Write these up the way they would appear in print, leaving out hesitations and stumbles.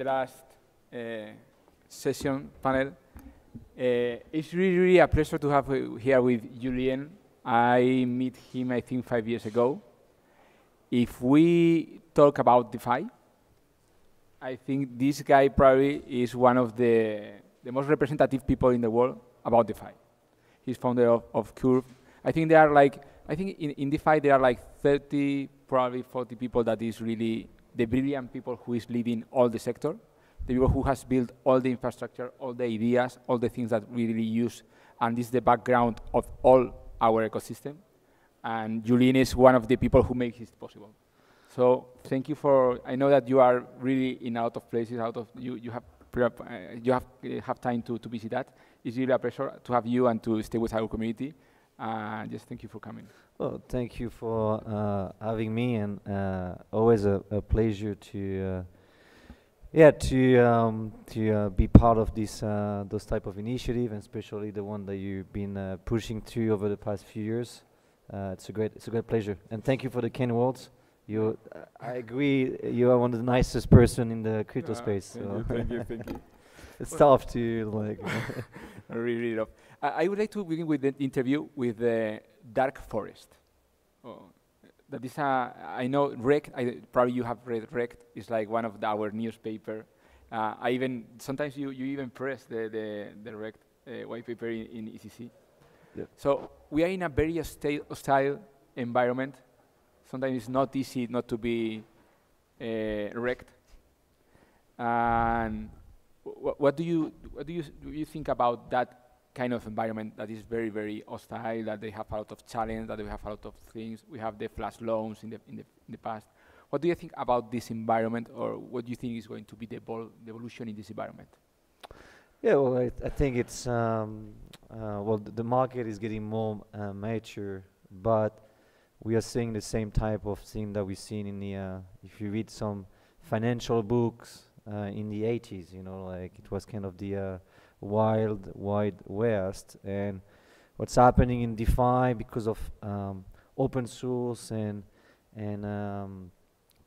last session panel. It's really a pleasure to have here with Julien. I met him, I think, 5 years ago. If we talk about DeFi, I think this guy probably is one of the most representative people in the world about DeFi. He's founder of Curve. I think there are like, in DeFi there are like 30, probably 40 people that is really the brilliant people who is leading all the sector, the people who has built all the infrastructure, all the ideas, all the things that we really use, and this is the background of all our ecosystem. And Julien is one of the people who make this possible. So thank you for, I know that you are really in a lot of places, you have time to visit that. It's really a pleasure to have you and to stay with our community. Just thank you for coming. Well, thank you for having me, and always a pleasure to be part of this those type of initiative, and especially the one that you've been pushing through over the past few years. It's a great pleasure, and thank you for the kind words. I agree. You are one of the nicest person in the crypto space. Thank you. It's tough to like. Really love. I would like to begin with the interview with the Dark Forest. That is I know Rekt. Probably you have read Rekt. It's like one of our newspaper. Sometimes you even press the Rekt white paper in ECC. Yep. So we are in a very hostile environment. Sometimes it's not easy not to be Rekt. And what do you think about that kind of environment that is very, very hostile, that they have a lot of challenge, that they have a lot of things? We have the flash loans in the past. What do you think about this environment, or what do you think is going to be the evolution in this environment? Yeah, well, I think it's well, the market is getting more mature, but we are seeing the same type of thing that we've seen in the if you read some financial books in the 80s, you know, like it was kind of the wild west. And what's happening in DeFi, because of open source and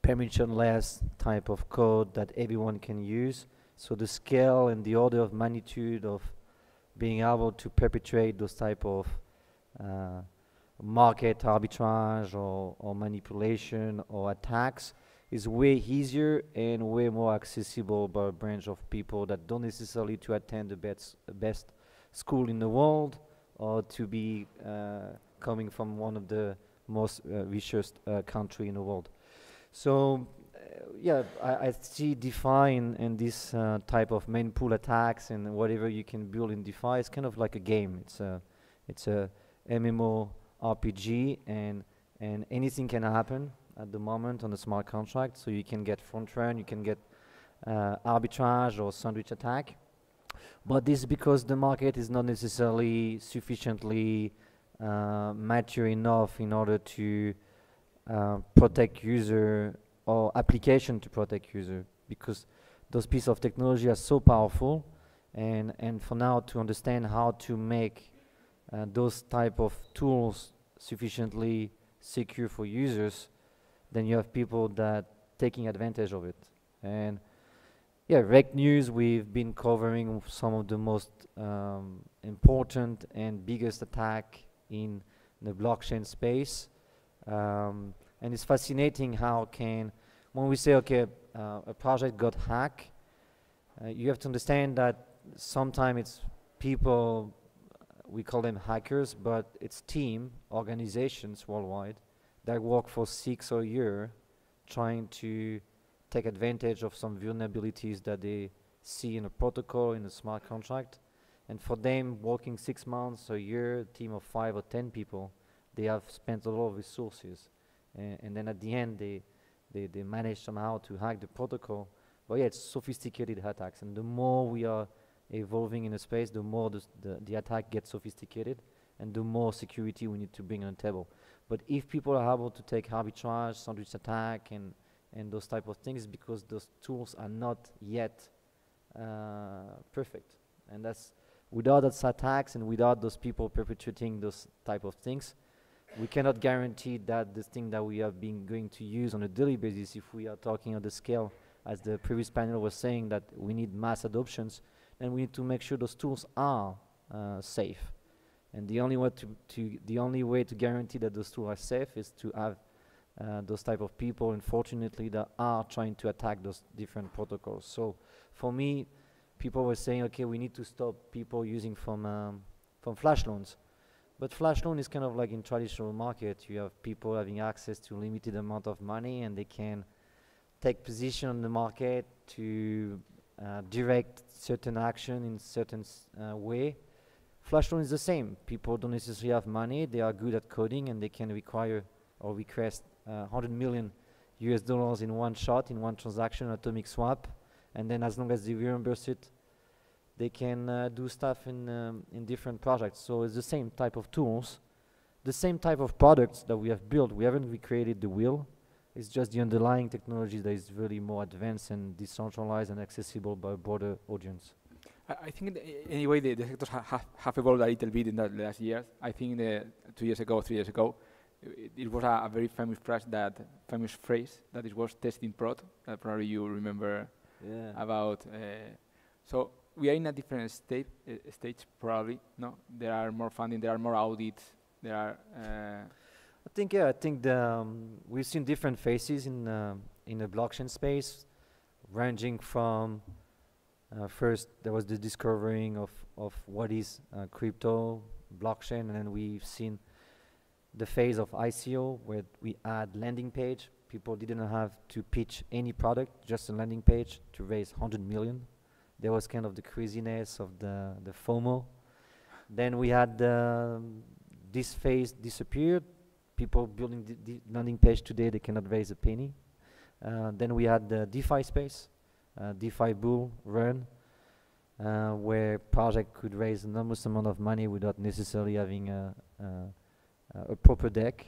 permissionless type of code that everyone can use, so the scale and the order of magnitude of being able to perpetrate those type of market arbitrage or manipulation or attacks is way easier and way more accessible by a branch of people that don't necessarily to attend the best school in the world, or to be coming from one of the most richest country in the world. So yeah, I see DeFi and this type of main pool attacks and whatever you can build in DeFi is kind of like a game. It's a MMO RPG, and anything can happen at the moment on the smart contract. So you can get front run, you can get arbitrage or sandwich attack. But this is because the market is not necessarily sufficiently mature enough in order to protect user or application to protect user, because those pieces of technology are so powerful, and for now to understand how to make those type of tools sufficiently secure for users, then you have people that taking advantage of it. And yeah, Rekt News, we've been covering some of the most important and biggest attack in the blockchain space. And it's fascinating how when we say, okay, a project got hacked, you have to understand that sometimes it's people, we call them hackers, but it's organizations worldwide that work for 6 or a year trying to take advantage of some vulnerabilities that they see in a protocol, in a smart contract. And for them, working 6 months or a year, a team of 5 or 10 people, they have spent a lot of resources. And then at the end, they manage somehow to hack the protocol. But yeah, it's sophisticated attacks. And the more we are evolving in a space, the more the attack gets sophisticated, and the more security we need to bring on the table. But if people are able to take arbitrage, sandwich attack, and those type of things, because those tools are not yet perfect. And that's without those attacks and without those people perpetrating those type of things, we cannot guarantee that this thing that we have been going to use on a daily basis, if we are talking on the scale as the previous panel was saying, that we need mass adoptions, and we need to make sure those tools are safe. And the only way to guarantee that those tools are safe is to have those type of people, unfortunately, that are trying to attack those different protocols. So for me, people were saying, okay, we need to stop people using from flash loans. But flash loan is kind of like in traditional market. You have people having access to limited amount of money, and they can take position on the market to direct certain action in certain way. Flash loan is the same. People don't necessarily have money. They are good at coding, and they can require or request $100 million US in one shot, in one transaction, atomic swap, and then as long as they reimburse it, they can do stuff in different projects. So it's the same type of tools, the same type of products that we have built. We haven't recreated the wheel. It's just the underlying technology that is really more advanced and decentralized and accessible by a broader audience. I think anyway the sectors have evolved a little bit in the last years. I think 2 years ago, 3 years ago, it was a very famous phrase that it was testing prod, that probably you remember about. So we are in a different stage probably, no? There are more funding, there are more audits, there are... I think we've seen different phases in the blockchain space, ranging from first there was the discovering of what is crypto, blockchain, and then we've seen the phase of ICO where we add landing page. People didn't have to pitch any product, just a landing page to raise 100 million. There was kind of the craziness of the FOMO. Then we had this phase disappeared. People building the landing page today, they cannot raise a penny. Then we had the DeFi space, DeFi bull run, where project could raise an enormous amount of money without necessarily having a proper deck.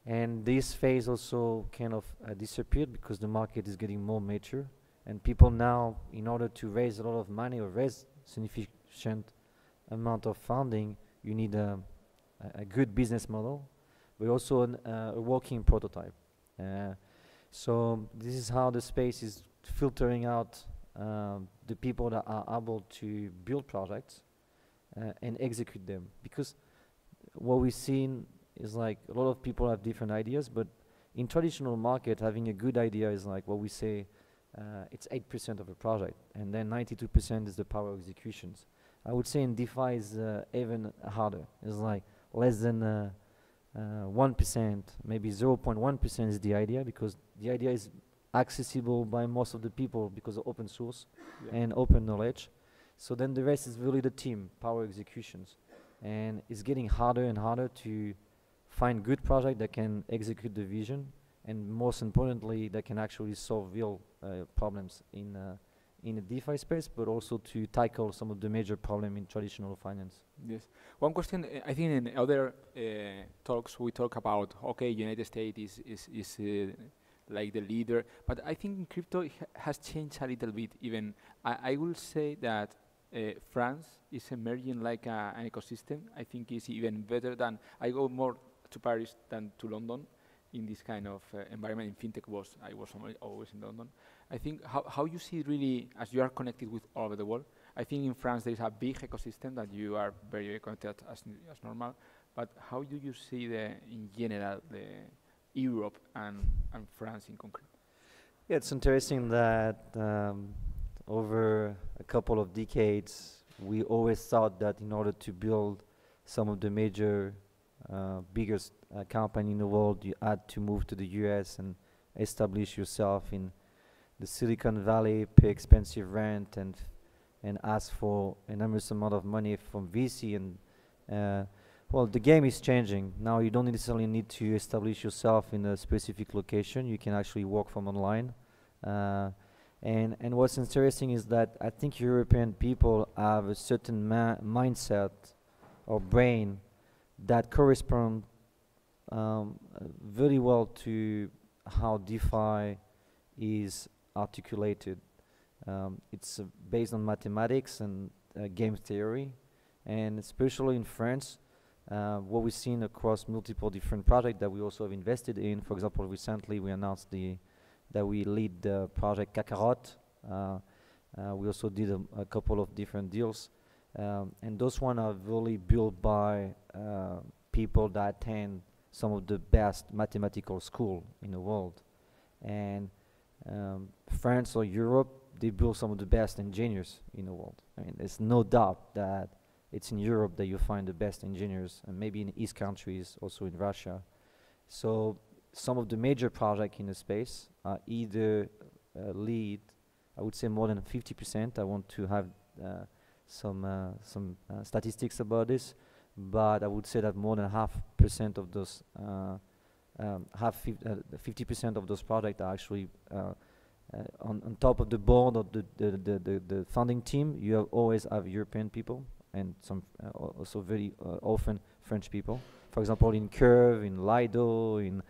And this phase also kind of disappeared because the market is getting more mature, and people now, in order to raise a lot of money or raise sufficient amount of funding, you need a good business model, but also a working prototype. So this is how the space is filtering out the people that are able to build projects and execute them. Because what we've seen is like a lot of people have different ideas, but in traditional market, having a good idea is like what we say, it's 8% of a project, and then 92% is the power of executions. I would say in DeFi is even harder. It's like less than 1%, maybe 0.1% is the idea, because the idea is accessible by most of the people because of open source and open knowledge. So then the rest is really the team, power executions. And it's getting harder and harder to find good project that can execute the vision, and most importantly, that can actually solve real problems in the DeFi space, but also to tackle some of the major problem in traditional finance. Yes. One question, I think in other talks we talk about, okay, United States is like the leader, but I think in crypto has changed a little bit. Even I will say that France is emerging like an ecosystem. I think it's even better than, I go more to Paris than to London in this kind of environment. In fintech I was always in London. I think how you see really, as you are connected with all over the world, I think in France there is a big ecosystem that you are very connected as normal, but how do you see in general the Europe and France in concrete? Yeah, it's interesting that over a couple of decades we always thought that in order to build some of the major biggest company in the world, you had to move to the US and establish yourself in the Silicon Valley, pay expensive rent, and ask for an enormous amount of money from VC. And well, the game is changing. Now you don't necessarily need to establish yourself in a specific location. You can actually work from online. And what's interesting is that I think European people have a certain mindset or brain that correspond very well to how DeFi is articulated. It's based on mathematics and game theory, and especially in France, what we've seen across multiple different projects that we also have invested in. For example, recently we announced the that we lead the project Kakarot. We also did a couple of different deals. And those one are really built by people that attend some of the best mathematical school in the world. And France or Europe, they build some of the best engineers in the world. I mean, there's no doubt that it's in Europe that you find the best engineers, and maybe in East countries, also in Russia. So some of the major projects in the space are either lead, I would say more than 50%. I want to have some statistics about this, but I would say that more than 50% of those 50% of those projects are actually on top of the board of the funding team. You always have European people and some also very often French people. For example, in Curve, in Lido, in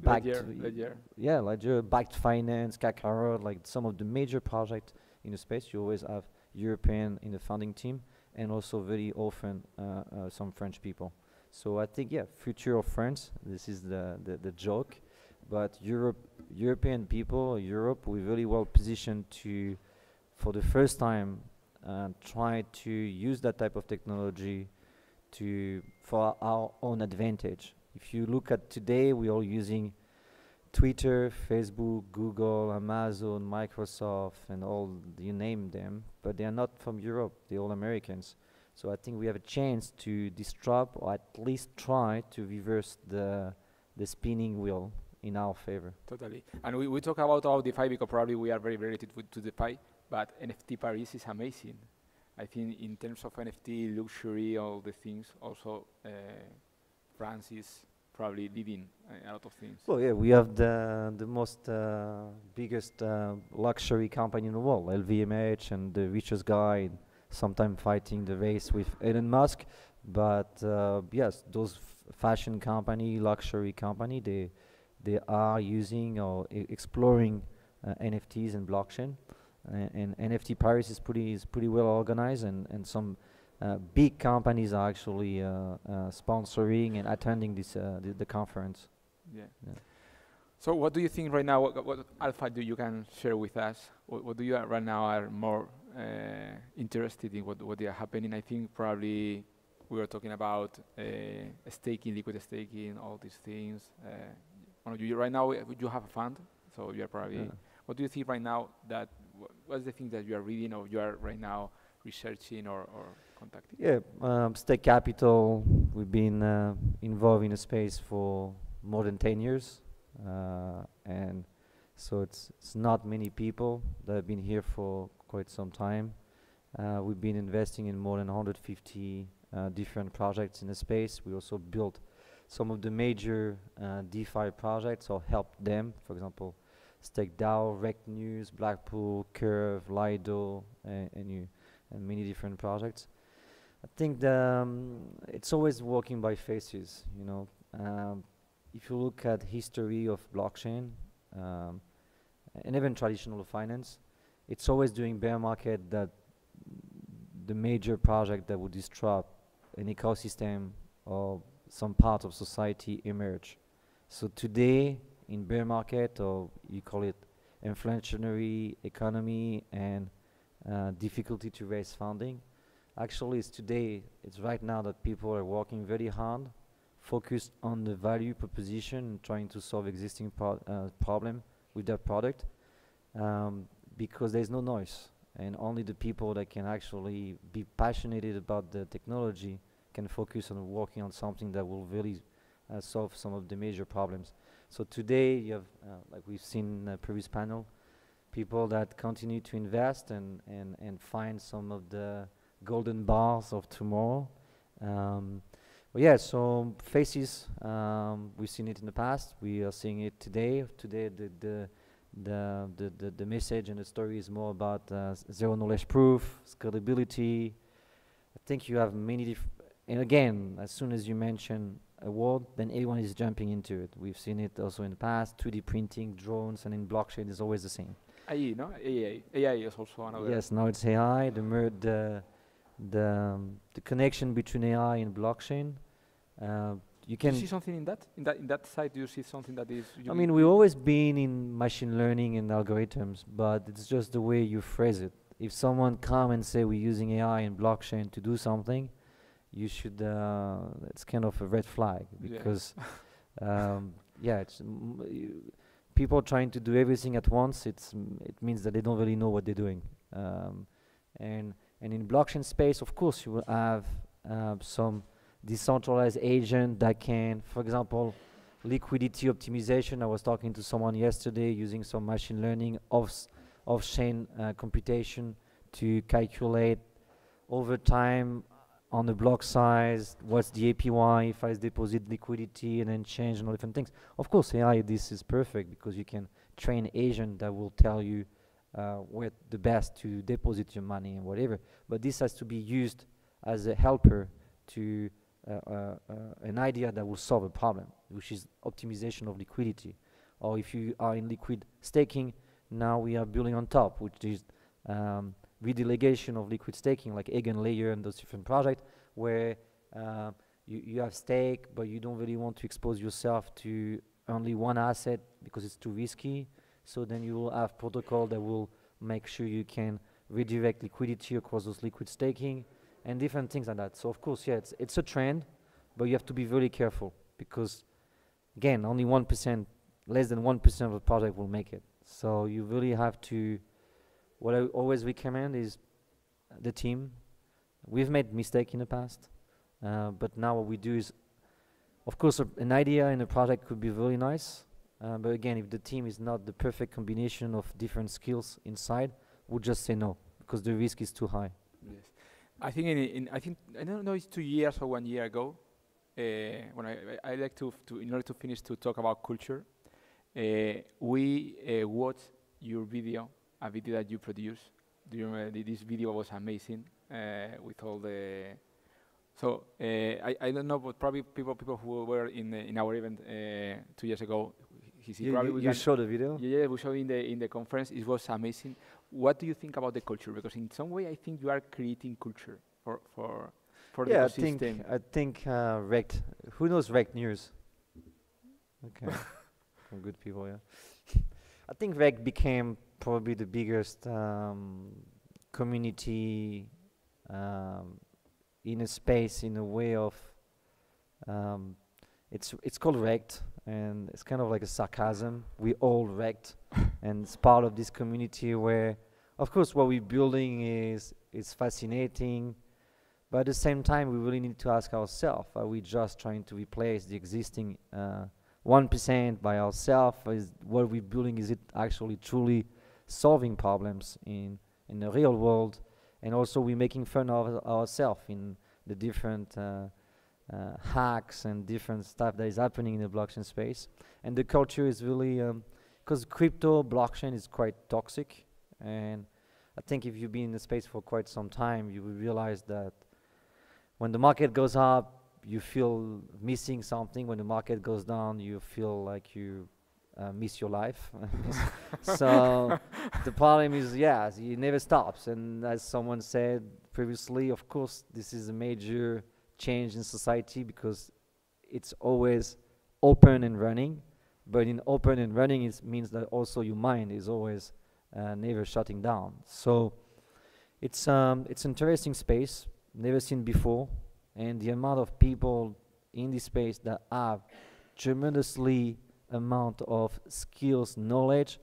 Ledger, backed finance, Kakarot, like some of the major projects in the space, you always have European in the founding team, and also very often some French people. So I think, yeah, future of France, this is the joke, but European people, Europe, we're really well positioned to, for the first time, try to use that type of technology for our own advantage. If you look at today, we're all using Twitter, Facebook, Google, Amazon, Microsoft, and all, you name them, but they are not from Europe, they're all Americans. So I think we have a chance to disrupt, or at least try to reverse the spinning wheel in our favor. Totally. And we talk about all DeFi because probably we are very related to DeFi, but NFT Paris is amazing. I think in terms of NFT, luxury, all the things, also France is probably leading a lot of things. Well, yeah, we have the most biggest luxury company in the world, LVMH, and the richest guy, sometimes fighting the race with Elon Musk. But yes, those fashion company, luxury company, they are using or exploring NFTs and blockchain. And NFT Paris is pretty well organized, and some big companies are actually sponsoring and attending this the conference. Yeah. So what do you think right now? What alpha do you can share with us? What do you right now are more interested in? What are happening? I think probably we were talking about staking, liquid staking, all these things. You right now you have a fund, so you are probably. Yeah. What do you think right now that what's the thing that you are reading or you are right now researching or contacting? Yeah, Stake Capital, we've been involved in the space for more than 10 years. And so it's not many people that have been here for quite some time. We've been investing in more than 150 different projects in the space. We also built some of the major DeFi projects or helped them, for example, StakeDao, Rekt News, Blackpool, Curve, Lido, and many different projects. I think it's always working by phases, you know. If you look at history of blockchain and even traditional finance, it's always during bear market that the major project that would disrupt an ecosystem or some part of society emerge. So today, in bear market, or you call it inflationary economy and difficulty to raise funding, actually it's right now that people are working very hard, focused on the value proposition and trying to solve existing problem with their product, because there's no noise, and only the people that can actually be passionate about the technology can focus on working on something that will really solve some of the major problems. So today you have, like we've seen in the previous panel, people that continue to invest and find some of the golden bars of tomorrow. But yeah, so faces, we've seen it in the past, we are seeing it today. Today the message and the story is more about zero knowledge proof, scalability. I think you have many and again, as soon as you mention a word, then everyone is jumping into it. We've seen it also in the past, 3D printing, drones, and in blockchain is always the same. AI, no? AI is also another. Yes, now it's AI. The connection between AI and blockchain. You Do you can. see something in that side? Do you see something that is? I mean, we've always been in machine learning and algorithms, but it's just the way you phrase it. If someone come and say we're using AI and blockchain to do something, you should. It's kind of a red flag because, yeah, people trying to do everything at once. It means that they don't really know what they're doing. And in blockchain space, of course, you will have some decentralized agent that can, for example, liquidity optimization. I was talking to someone yesterday using some machine learning off-chain computation to calculate over time on the block size, what's the APY if I deposit liquidity and then change and all different things. Of course, AI, this is perfect because you can train agent that will tell you where the best to deposit your money and whatever. But this has to be used as a helper to an idea that will solve a problem, which is optimization of liquidity. Or if you are in liquid staking, now we are building on top, which is redelegation of liquid staking, like Eigenlayer and those different projects, where you have stake, but you don't really want to expose yourself to only one asset because it's too risky. So then you will have protocol that will make sure you can redirect liquidity across those liquid staking and different things like that. So of course, yeah, it's a trend, but you have to be very careful because, again, only 1%, less than 1% of the project will make it. So you really have to, what I always recommend is the team. We've made mistakes in the past, but now what we do is, of course, an idea in a project could be really nice, but again, if the team is not the perfect combination of different skills inside, we'll just say no because the risk is too high. Yes, I think I don't know, it's 2 years or 1 year ago. When I like to in order to finish to talk about culture, we watched your video, a video that you produced. Do you remember? This video was amazing with all the. So I don't know, but probably people who were in our event 2 years ago. You showed the video? Yeah, we showed in the conference. It was amazing. What do you think about the culture? Because in some way, I think you are creating culture for the ecosystem. I think Rekt. Who knows Rekt News? Okay, some good people. Yeah, I think Rekt became probably the biggest community in a space, in a way of. It's called Rekt, and it's kind of like a sarcasm. We all Rekt, and it's part of this community where, of course, what we're building is fascinating, but at the same time, we really need to ask ourselves: are we just trying to replace the existing 1% by ourselves? Is what we're building, is it actually truly solving problems in the real world? And also, we're making fun of ourselves in the different hacks and different stuff that is happening in the blockchain space. And the culture is really, because crypto blockchain is quite toxic, and I think if you've been in the space for quite some time, you will realize that when the market goes up, you feel missing something. When the market goes down, you feel like you miss your life. So the problem is, yes, it never stops. And as someone said previously, of course, this is a major change in society because it's always open and running. But in open and running, it means that also your mind is always never shutting down. So it's interesting space, never seen before, and the amount of people in this space that have tremendously amount of skills, knowledge,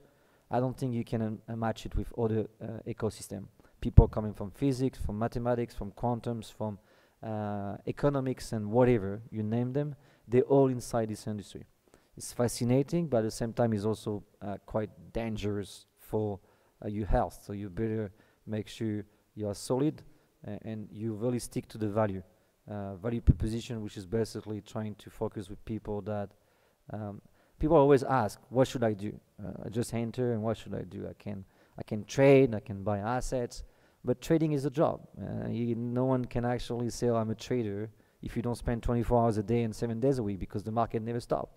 I don't think you can match it with other ecosystem. People coming from physics, from mathematics, from quantums, from economics and whatever, you name them, they're all inside this industry. It's fascinating, but at the same time it's also quite dangerous for your health. So you better make sure you are solid and you really stick to the value proposition, which is basically trying to focus with people that people always ask, what should I do? I just enter, and what should I do? I can trade, I can buy assets, but trading is a job. No one can actually say, oh, I'm a trader, if you don't spend 24 hours a day and 7 days a week, because the market never stops.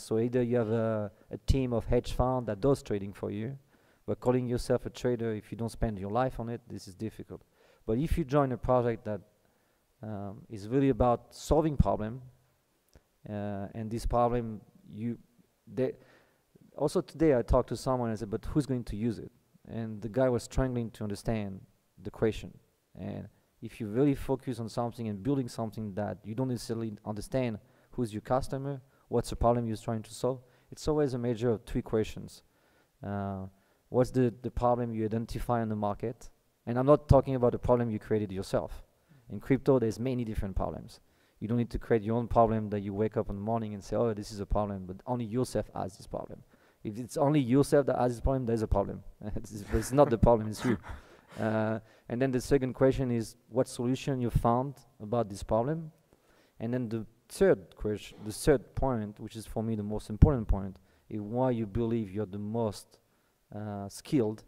So either you have a team of hedge fund that does trading for you, but calling yourself a trader, if you don't spend your life on it, this is difficult. But if you join a project that is really about solving problem, And this problem, also today I talked to someone and I said, but who's going to use it? And the guy was struggling to understand the question. And if you really focus on something and building something that you don't necessarily understand who's your customer, what's the problem you're trying to solve, it's always a measure of three questions. What's the problem you identify on the market? And I'm not talking about the problem you created yourself. In crypto, there's many different problems. You don't need to create your own problem that you wake up in the morning and say, oh, this is a problem, but only yourself has this problem. If it's only yourself that has this problem, there's a problem. It's not the problem, it's you. And then the second question is, what solution you found about this problem? And then the third question, the third point, which is for me the most important point, is why you believe you're the most skilled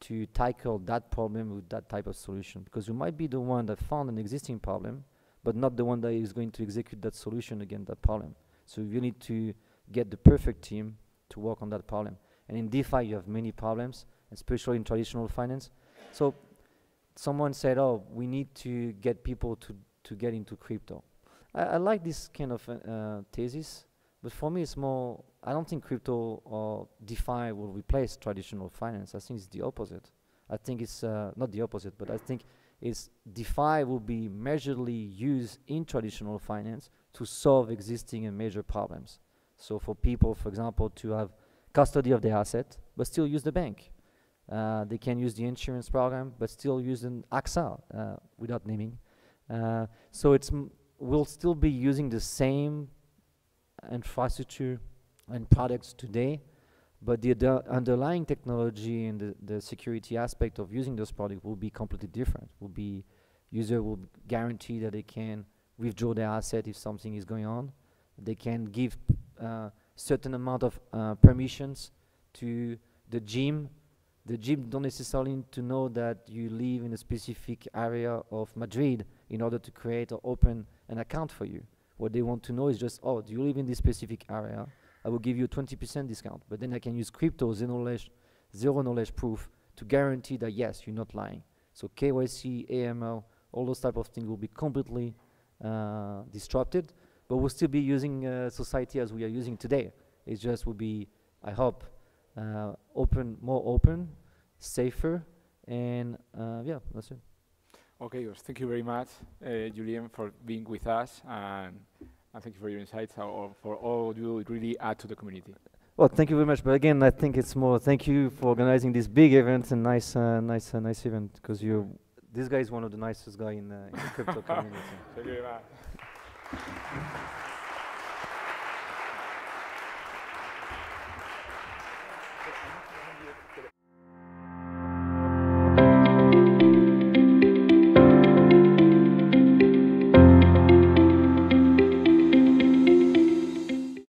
to tackle that problem with that type of solution. Because you might be the one that found an existing problem, but not the one that is going to execute that solution against that problem. So you need to get the perfect team to work on that problem. And in DeFi, you have many problems, especially in traditional finance. So someone said, oh, we need to get people to get into crypto. I like this kind of thesis, but for me it's more, I don't think crypto or DeFi will replace traditional finance. I think it's the opposite. I think it's not the opposite, but I think it's DeFi will be measurably used in traditional finance to solve existing and major problems. So for people, for example, to have custody of their asset, but still use the bank. They can use the insurance program, but still use an AXA without naming. So we'll still be using the same infrastructure and products today, but the underlying technology and the security aspect of using those products will be completely different. User will guarantee that they can withdraw their asset if something is going on. They can give certain amount of permissions to the gym. The gym don't necessarily need to know that you live in a specific area of Madrid in order to create or open an account for you. What they want to know is just, oh, do you live in this specific area? I will give you a 20% discount. But then I can use crypto, zero knowledge proof to guarantee that, yes, you're not lying. So KYC, AML, all those type of things will be completely disrupted, but we'll still be using society as we are using today. It just will be, I hope, more open, safer, and yeah, that's it. Okay, well, thank you very much, Julien, for being with us, and thank you for your insights, or for all you really add to the community. Well, thank you very much. But again, I think it's more thank you for organizing this big event and nice event, because this guy is one of the nicest guys in the crypto community. Thank you very much.